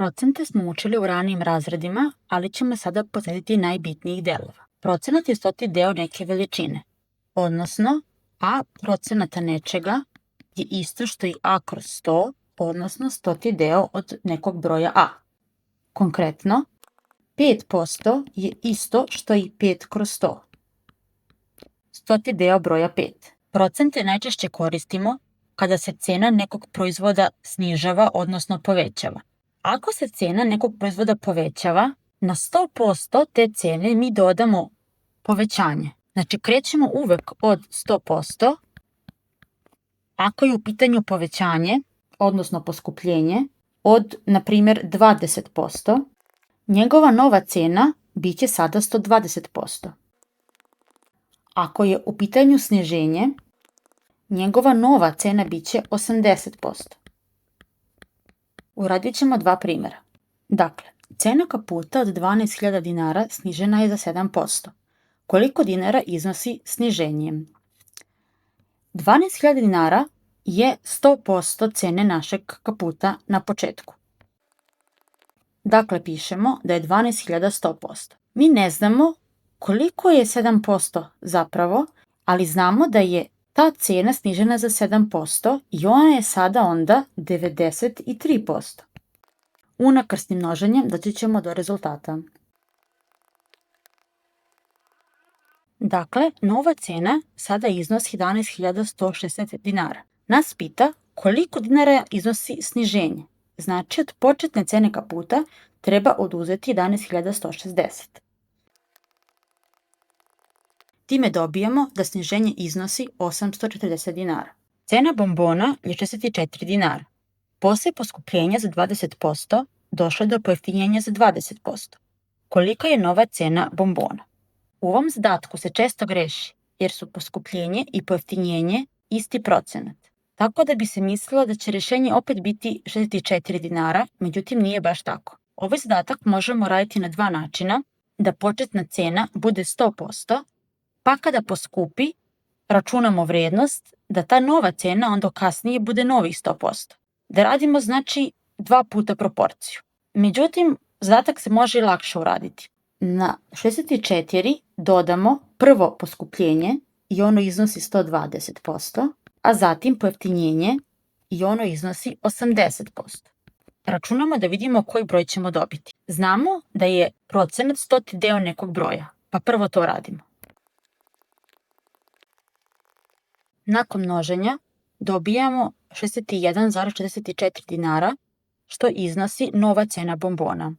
Procente smo učili u ranijim razredima, ali ćemo sada podsjetiti najbitnijih delova. Procenat je 100. deo neke veličine, odnosno a procenata nečega je isto što i a kroz 100, odnosno 100. deo od nekog broja a. Konkretno, 5% je isto što i 5 kroz 100. 100. deo broja 5. Procente najčešće koristimo kada se cena nekog proizvoda snižava, odnosno povećava. Ako se cena nekog proizvoda povećava, na 100% te cene mi dodamo povećanje. Znači, krećemo uvek od 100%. Ako je u pitanju povećanje, odnosno poskupljenje, od, na primjer, 20%, njegova nova cena biće sada 120%. Ako je u pitanju sniženje, njegova nova cena biće 80%. Uradit ćemo dva primjera. Dakle, cena kaputa od 12.000 dinara snižena je za 7%. Koliko dinara iznosi sniženje? 12.000 dinara je 100% cene našeg kaputa na početku. Dakle, pišemo da je 12.000 100%. Mi ne znamo koliko je 7% zapravo, ali znamo da je ta cena snižena za 7% i ona je sada onda 93%. Unakrsnim množenjem doći ćemo do rezultata. Dakle, nova cena sada iznosi 11.160 dinara. Nas pita koliko dinara iznosi sniženje. Znači, od početne cene kaputa treba oduzeti 11.160. Time dobijamo da sniženje iznosi 840 dinara. Cena bombona je 64 dinara. Posle poskupljenja za 20% došlo je do pojeftinjenja za 20%. Kolika je nova cena bombona? U ovom zadatku se često greši jer su poskupljenje i pojeftinjenje isti procenat. Tako da bi se mislilo da će rješenje opet biti 64 dinara, međutim nije baš tako. Ovaj zadatak možemo raditi na dva načina, da početna cena bude 100%, pa kada poskupi, računamo vrednost da ta nova cena onda kasnije bude novih 100%. Da radimo znači 2 puta proporciju. Međutim, zadatak se može i lakše uraditi. Na 64 dodamo prvo poskupljenje i ono iznosi 120%, a zatim pojeftinjenje i ono iznosi 80%. Računamo da vidimo koji broj ćemo dobiti. Znamo da je procenat 100. deo nekog broja, pa prvo to radimo. Nakon množenja dobijamo 61,44 dinara, što iznosi nova cena bombona.